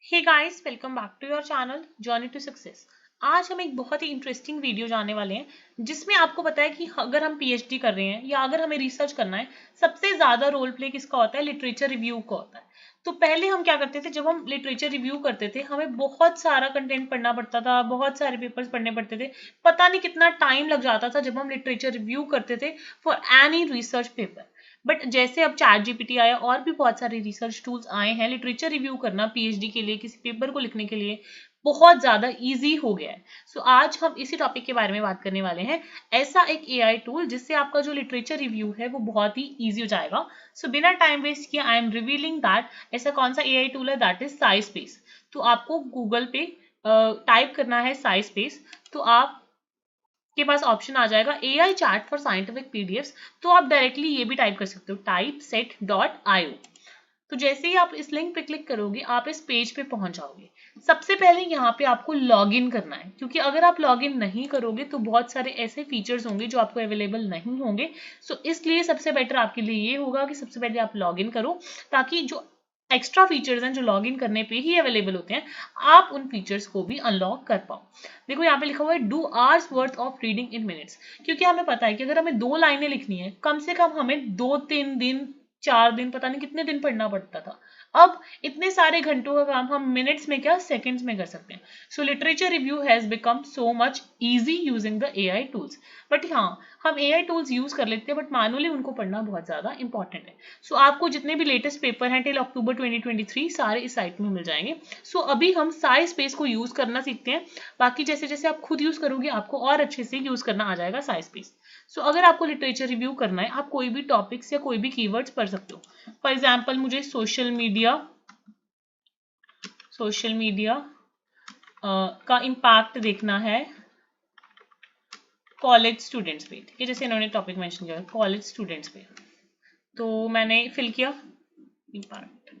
Hey guys, welcome back to your channel journey to success. आज हम एक बहुत ही इंटरेस्टिंग वीडियो जाने वाले हैं जिसमें आपको पता है कि अगर हम पीएचडी कर रहे हैं या अगर हमें रिसर्च करना है, सबसे ज्यादा रोल प्ले किसका होता है? लिटरेचर रिव्यू का होता है। तो पहले हम क्या करते थे, जब हम लिटरेचर रिव्यू करते थे हमें बहुत सारा कंटेंट पढ़ना पड़ता था, बहुत सारे पेपर्स पढ़ने पड़ते थे। पता नहीं कितना टाइम लग जाता था जब हम लिटरेचर रिव्यू करते थे for any research paper. But जैसे अब चैट जीपीटी आया और भी बहुत सारे रिसर्च टूल्स आए हैं, लिटरेचर रिव्यू करना पीएचडी के लिए, किसी पेपर को लिखने के लिए बहुत ज्यादा इजी हो गया है। सो आज हम इसी टॉपिक के बारे में बात करने वाले हैं। ऐसा एक एआई टूल जिससे आपका जो लिटरेचर रिव्यू है वो बहुत ही इजी हो जाएगा। सो बिना टाइम वेस्ट किए आई एम रिवीलिंग दैट ऐसा कौन सा एआई टूल है, दैट इज साइस्पेस। तो आपको गूगल पे टाइप करना है साइस्पेस। तो आप के पास ऑप्शन आ जाएगा AI chat for scientific PDFs. तो आप डायरेक्टली ये भी टाइप कर सकते हो, टाइप set.io। तो जैसे ही आप इस लिंक पे क्लिक करोगे आप इस पेज पे पहुंच जाओगे। सबसे पहले यहाँ पे आपको लॉग इन करना है, क्योंकि अगर आप लॉग इन नहीं करोगे तो बहुत सारे ऐसे फीचर्स होंगे जो आपको अवेलेबल नहीं होंगे। सो इसलिए सबसे बेटर आपके लिए ये होगा कि सबसे पहले आप लॉग इन करो, ताकि जो एक्स्ट्रा फीचर्स हैं जो लॉग इन करने पे ही अवेलेबल होते हैं, आप उन फीचर्स को भी अनलॉक कर पाओ। देखो यहाँ पे लिखा हुआ है do hours worth of reading in minutes, क्योंकि हमें पता है कि अगर हमें 2 लाइनें लिखनी है कम से कम हमें 2-3 दिन, 4 दिन, पता नहीं कितने दिन पढ़ना पड़ता था। अब इतने सारे घंटों का काम हम मिनट्स में क्या सेकंड्स में कर सकते हैं। So literature review has become so much easy using the AI tools. But हाँ, हम एआई टूल्स यूज कर लेते हैं बट मैनुअली उनको पढ़ना बहुत ज्यादा इंपॉर्टेंट है। सो आपको जितने भी लेटेस्ट पेपर हैं टिल अक्टूबर 2023 सारे इस साइट में मिल जाएंगे। सो अभी हम साइज स्पेस को यूज करना सीखते हैं। बाकी जैसे जैसे आप खुद यूज करोगे आपको और अच्छे से यूज करना आ जाएगा साइज स्पेस। सो अगर आपको लिटरेचर रिव्यू करना है, आप कोई भी टॉपिक्स या कोई भी कीवर्ड्स पढ़ सकते हो। फॉर एग्जाम्पल मुझे सोशल मीडिया का इम्पैक्ट देखना है कॉलेज स्टूडेंट्स पे। ठीक है, जैसे इन्होंने टॉपिक मेंशन किया कॉलेज स्टूडेंट्स पे, तो मैंने फिल किया इम्पैक्ट।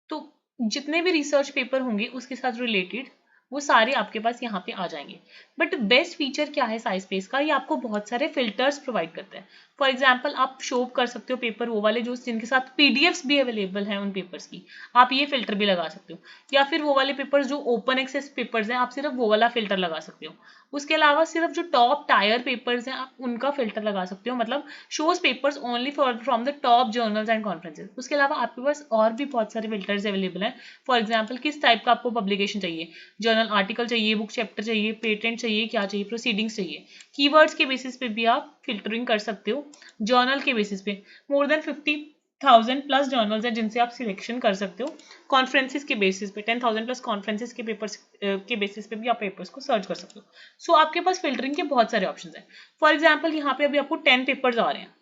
तो जितने भी रिसर्च पेपर होंगे उसके साथ रिलेटेड वो सारे आपके पास यहाँ पे आ जाएंगे। बट बेस्ट फीचर क्या है साइज स्पेस का, ये आपको बहुत सारे फिल्टर्स प्रोवाइड करते हैं। फॉर एग्जाम्पल आप शो कर सकते हो पेपर वो वाले जो जिनके साथ पीडीएफ्स भी अवेलेबल हैं उन पेपर्स की, आप ये फिल्टर भी लगा सकते हो। या फिर वो वाले पेपर्स जो ओपन एक्सेस पेपर्स हैं, आप सिर्फ वो वाला फिल्टर लगा सकते हो। उसके अलावा सिर्फ जो टॉप टायर पेपर्स हैं आप उनका फिल्टर लगा सकते हो, मतलब shows papers only for from the top journals and conferences. उसके अलावा आपके पास और भी बहुत सारे फिल्टर्स अवेलेबल हैं। फॉर एग्जाम्पल किस टाइप का आपको पब्लिकेशन चाहिए, जर्नल आर्टिकल चाहिए, बुक चैप्टर चाहिए, पेटेंट चाहिए, क्या चाहिए, प्रोसीडिंग्स चाहिए। कीवर्ड्स के बेसिस पे भी आप फिल्टरिंग कर सकते हो। जर्नल के बेसिस पे मोर देन 50,000+ जर्नल्स हैं जिनसे आप सिलेक्शन कर सकते हो। कॉन्फ्रेंसिस के बेसिस पे 10,000+ कॉन्फ्रेंसिस के पेपर्स के बेसिस पे भी आप पेपर्स को सर्च कर सकते हो। सो आपके पास फिल्टरिंग के बहुत सारे ऑप्शंस हैं। फॉर एग्जाम्पल यहाँ पे अभी आपको 10 पेपर्स आ रहे हैं।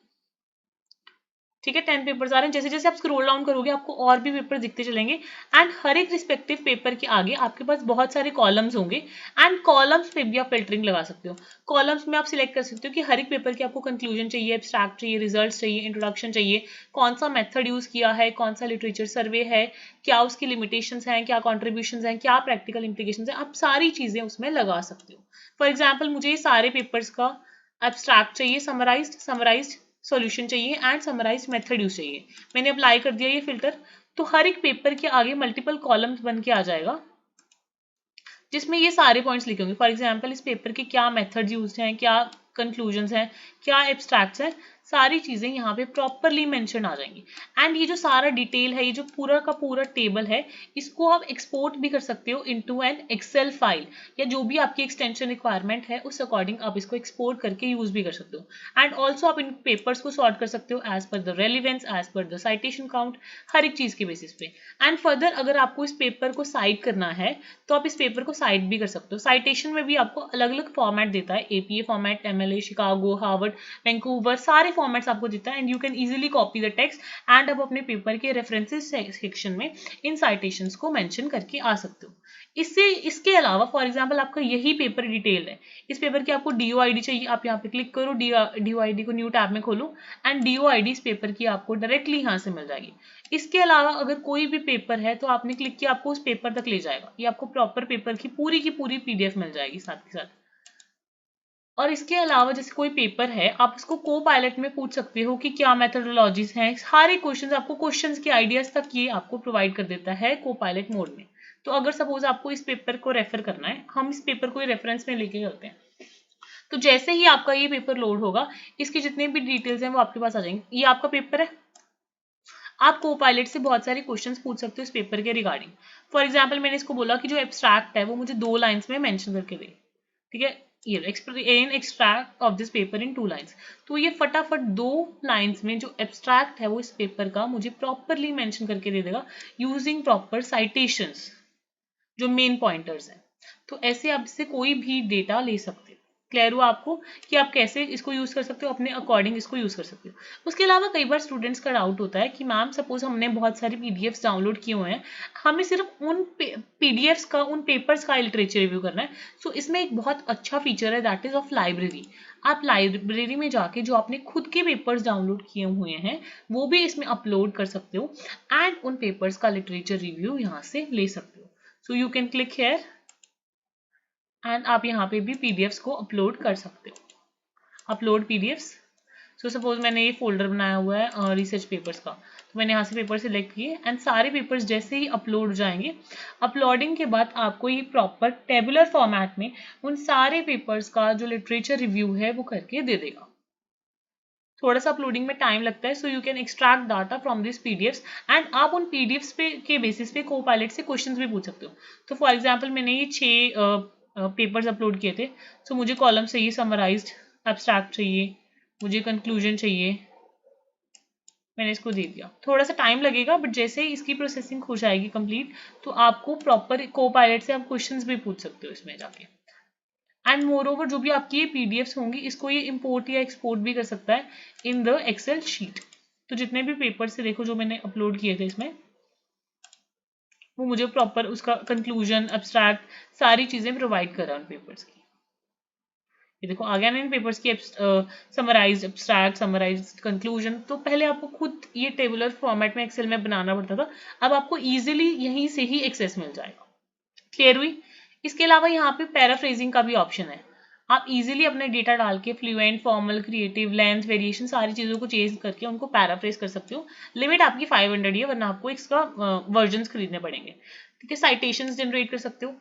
ठीक है, 10 पेपर्स आ रहे हैं। जैसे जैसे आप स्क्रॉल डाउन करोगे आपको और भी पेपर दिखते चलेंगे। एंड हर एक रिस्पेक्टिव पेपर के आगे आपके पास बहुत सारे कॉलम्स होंगे। एंड कॉलम्स पे भी आप फिल्टरिंग लगा सकते हो। कॉलम्स में आप सिलेक्ट कर सकते हो कि हर एक पेपर की आपको कंक्लूजन चाहिए, एब्स्ट्रैक्ट चाहिए, रिजल्ट चाहिए, इंट्रोडक्शन चाहिए, कौन सा मेथड यूज किया है, कौन सा लिटरेचर सर्वे है, क्या उसकी लिमिटेशंस हैं, क्या कॉन्ट्रीब्यूशंस हैं, क्या प्रैक्टिकल इंप्लीकेशंस हैं, आप सारी चीजें उसमें लगा सकते हो। फॉर एग्जाम्पल मुझे ये सारे पेपर्स का एब्स्ट्रैक्ट चाहिए, समराइज्ड सॉल्यूशन चाहिए एंड समराइज मेथड यूज चाहिए। मैंने अप्लाई कर दिया ये फिल्टर। तो हर एक पेपर के आगे मल्टीपल कॉलम्स बन के आ जाएगा जिसमें ये सारे पॉइंट्स लिखे होंगे। फॉर एग्जाम्पल इस पेपर के क्या मेथड्स यूज हैं, क्या कंक्लूजन्स हैं, क्या एब्स्ट्रैक्ट्स हैं, सारी चीजें यहाँ पे प्रॉपरली मेंशन आ जाएंगी। एंड ये जो सारा डिटेल है, ये जो पूरा का पूरा टेबल है, इसको आप एक्सपोर्ट भी कर सकते हो इनटू एन एक्सेल फाइल, या जो भी आपकी एक्सटेंशन रिक्वायरमेंट है उस अकॉर्डिंग आप इसको एक्सपोर्ट करके यूज भी कर सकते हो। एंड ऑल्सो आप इन पेपर्स को सॉर्ट कर सकते हो as per the relevance, as per the citation count, हर एक चीज के बेसिस पे। एंड फर्दर अगर आपको इस पेपर को साइट करना है तो आप इस पेपर को साइट भी कर सकते हो। साइटेशन में भी आपको अलग अलग फॉर्मेट देता है, APA format, MLA, Chicago, Harvard, Vancouver, सारे फॉर्मेट्स आपको देता है। And you can easily copy the text and आप अपने पेपर के रेफरेंसेस सेक्शन में इन साइटेशंस को मेंशन करके आ सकते हो। इसके अलावा फॉर एग्जांपल आपका यही पेपर डिटेल है, इस पेपर की आपको डीओआईडी चाहिए, आप यहाँ पे क्लिक करो, डीओआईडी को न्यू टैब में खोलो एंड डीओआईडी इस पेपर की आपको डायरेक्टली यहाँ से मिल जाएगी। इसके अलावा अगर कोई भी पेपर है तो आपने क्लिक किया, आपको उस पेपर तक ले जाएगा, ये आपको प्रॉपर पेपर की पूरी पीडीएफ मिल जाएगी साथ के साथ। और इसके अलावा जैसे कोई पेपर है, आप उसको को पायलट में पूछ सकते हो कि क्या मेथोडोलॉजीज हैं, सारे क्वेश्चंस आपको क्वेश्चंस के आइडियाज तक ये आपको प्रोवाइड कर देता है को पायलट मोड में। तो अगर सपोज आपको इस पेपर को रेफर करना है, हम इस पेपर को रेफरेंस में लेके चलते हैं, तो जैसे ही आपका ये पेपर लोड होगा, इसके जितने भी डिटेल्स हैं वो आपके पास आ जाएंगे। ये आपका पेपर है, आप को पायलट से बहुत सारे क्वेश्चंस पूछ सकते हो इस पेपर के रिगार्डिंग। फॉर एग्जाम्पल मैंने इसको बोला कि जो एब्स्ट्रैक्ट है वो मुझे 2 लाइन्स में मेंशन करके दे, ठीक है, ये explain extract of this paper in 2 lines. तो ये फटाफट 2 लाइन्स में जो एब्स्ट्रैक्ट है वो इस पेपर का मुझे प्रॉपरली मेंशन करके दे देगा यूजिंग प्रॉपर साइटेशंस, जो मेन पॉइंटर्स हैं। तो ऐसे आप इससे कोई भी डेटा ले सकते हो। क्लियर हुआ आपको कि आप कैसे इसको यूज कर सकते हो, अपने अकॉर्डिंग इसको यूज कर सकते हो। उसके अलावा कई बार स्टूडेंट्स का डाउट होता है कि मैम सपोज हमने बहुत सारे पीडीएफ्स डाउनलोड किए हुए हैं, हमें सिर्फ उन पीडीएफ्स का, उन पेपर्स का लिटरेचर रिव्यू करना है। सो इसमें एक बहुत अच्छा फीचर है, दैट इज ऑफ लाइब्रेरी। आप लाइब्रेरी में जाके जो आपने खुद के पेपर्स डाउनलोड किए हुए हैं वो भी इसमें अपलोड कर सकते हो एंड उन पेपर्स का लिटरेचर रिव्यू यहाँ से ले सकते हो। So you can click here and आप यहाँ पे भी पीडीएफ्स को अपलोड कर सकते हो, अपलोड पीडीएफ्स। सो सपोज मैंने ये फोल्डर बनाया हुआ है रिसर्च पेपर्स का, तो मैंने यहाँ से पेपर सिलेक्ट किए एंड सारे पेपर्स जैसे ही अपलोड हो जाएंगे, अपलोडिंग के बाद आपको ये प्रॉपर टेबुलर फॉर्मेट में उन सारे पेपर्स का जो लिटरेचर रिव्यू है वो करके दे देगा। थोड़ा सा अपलोडिंग में टाइम लगता है, so you can extract data from this PDFs and आप उन पीडीएफ्स पे के बेसिस पे को पायलट से क्वेश्चंस भी पूछ सकते हो। तो फॉर एग्जांपल मैंने ये 6 पेपर्स अपलोड किए थे, सो मुझे कॉलम चाहिए समराइज्ड, एब्स्ट्रैक्ट चाहिए, मुझे कंक्लूजन चाहिए, मैंने इसको दे दिया। थोड़ा सा टाइम लगेगा बट जैसे ही इसकी प्रोसेसिंग हो जाएगी कंप्लीट, तो आपको प्रॉपर को पायलट से आप क्वेश्चंस भी पूछ सकते हो इसमें जाके। एंड मोर ओवर जो भी आपकी ये पीडीएफ्स होंगी, इसको ये इंपोर्ट या एक्सपोर्ट भी कर सकता है इन द एक्सेल शीट। तो जितने भी पेपर से देखो जो मैंने अपलोड किए थे इसमें, वो मुझे प्रॉपर उसका कंक्लूजन, एब्स्ट्रैक्ट, सारी चीजें प्रोवाइड कर रहा है उन पेपर्स की। ये देखो आ गया ना इन पेपर्स की समराइज्ड एब्स्ट्रैक्ट, समराइज्ड कंक्लूजन। तो पहले आपको खुद ये टेबुलर फॉर्मेट में एक्सेल में बनाना पड़ता था, अब आपको इजीली यहीं से ही एक्सेस मिल जाएगा। क्लियर हुई? इसके अलावा यहाँ पे पैराफ्रेजिंग का भी ऑप्शन है। आप इजीली अपने डेटा डाल के fluent, formal, creative, length, variation सारी चीज़ों को चेंज करके उनको पैराफ्रेज कर सकते हो। लिमिट आपकी 500 ही है, वरना आपको इसका वर्जन खरीदने पड़ेंगे। ठीक है, साइटेशंस जनरेट कर सकते हो।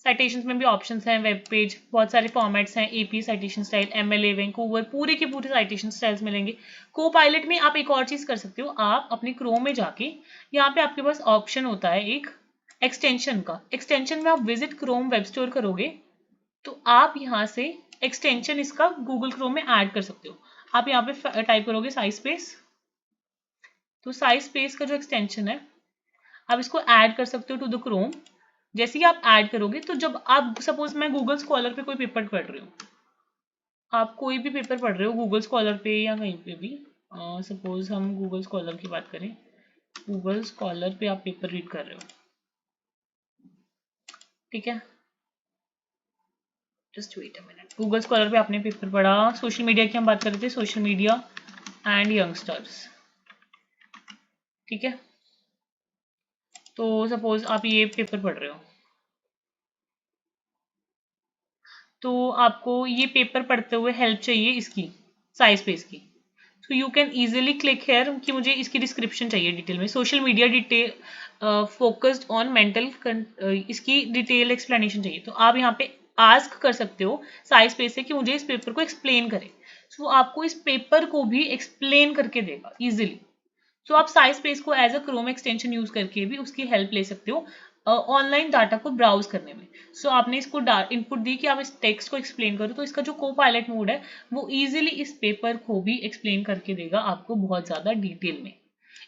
साइटेशंस में भी ऑप्शंस हैं, वेब पेज, बहुत सारे फॉर्मेट्स हैं, AP citation style, MLA, Vancouver, पूरे के पूरे साइटेशन स्टाइल्स मिलेंगे। को पायलट में आप एक और चीज़ कर सकते हो, आप अपने क्रोम में जाके यहाँ पे आपके पास ऑप्शन होता है एक एक्सटेंशन का। एक्सटेंशन में आप विजिट क्रोम वेब स्टोर करोगे तो आप यहाँ से एक्सटेंशन इसका गूगल क्रोम में ऐड कर सकते हो। आप यहाँ पे टाइप करोगे साइज स्पेस, तो साइज स्पेस का जो एक्सटेंशन है आप इसको ऐड कर सकते हो टू द क्रोम। जैसे ही आप ऐड करोगे तो जब आप सपोज मैं गूगल स्कॉलर पे कोई पेपर पढ़ रही हूँ, आप कोई भी पेपर पढ़ रहे हो गूगल स्कॉलर पे या कहीं पे भी, सपोज हम गूगल स्कॉलर की बात करें, गूगल स्कॉलर पे आप पेपर रीड कर रहे हो, ठीक है, just wait a minute. Google scholar पे आपने पेपर पढ़ा, सोशल मीडिया की हम बात कर रहे थे, सोशल मीडिया एंड यंगस्टर्स, ठीक है। तो सपोज आप ये पेपर पढ़ रहे हो, तो आपको ये पेपर पढ़ते हुए हेल्प चाहिए इसकी साइज स्पेस की। So you can easily click here कि मुझे इसकी डिस्क्रिप्शन चाहिए डिटेल में, social media detail focused on mental, इसकी डिटेल एक्सप्लेनेशन चाहिए। तो आप यहाँ पे आस्क कर सकते हो साइज स्पेस से कि मुझे इस पेपर को एक्सप्लेन करें। सो आपको इस पेपर को भी एक्सप्लेन करके देगा इजीली। सो आप साइज स्पेस को as a Chrome extension use करके भी उसकी हेल्प ले सकते हो ऑनलाइन डाटा को ब्राउज करने में। सो आपने इसको इनपुट दी कि आप इस टेक्स्ट को एक्सप्लेन करो, तो इसका जो को पायलट मोड है वो इजीली इस पेपर को भी एक्सप्लेन करके देगा आपको बहुत ज़्यादा डिटेल में।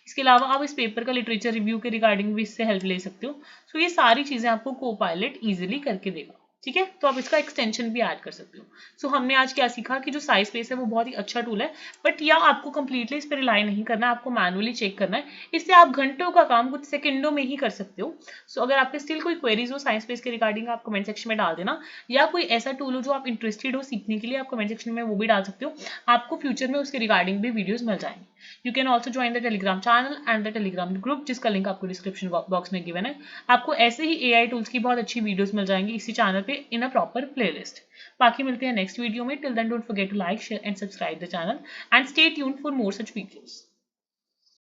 इसके अलावा आप इस पेपर का लिटरेचर रिव्यू के रिगार्डिंग भी इससे हेल्प ले सकते हो। सो ये सारी चीज़ें आपको को पायलट ईजिली करके देगा, ठीक है। तो आप इसका एक्सटेंशन भी ऐड कर सकते हो। सो हमने आज क्या सीखा कि जो साइज स्पेस है वो बहुत ही अच्छा टूल है, बट या आपको कंप्लीटली इस पर रिलाई नहीं करना है, आपको मैनुअली चेक करना है। इससे आप घंटों का काम कुछ सेकंडों में ही कर सकते हो। सो अगर आपके स्टिल कोई क्वेरीज हो साइंस स्पेस के रिगार्डिंग, आप कमेंट सेक्शन में डाल देना, या कोई ऐसा टूल हो जो आप इंटरेस्टेड हो सीखने के लिए, आप कमेंट सेक्शन में वो भी डाल सकते हो। आपको फ्यूचर में उसके रिगार्डिंग भी वीडियोज मिल जाएंगे। You can also join the Telegram channel and the Telegram group, जिसका लिंक आपको डिस्क्रिप्शन बॉक्स में गिवन है। आपको ऐसे ही AI टूल्स की बहुत अच्छी वीडियोस मिल जाएंगी इसी चैनल पे इन अ प्रॉपर प्लेलिस्ट। बाकी मिलते हैं नेक्स्ट वीडियो में. Till then don't forget to like, share and subscribe the channel and stay tuned for more such videos.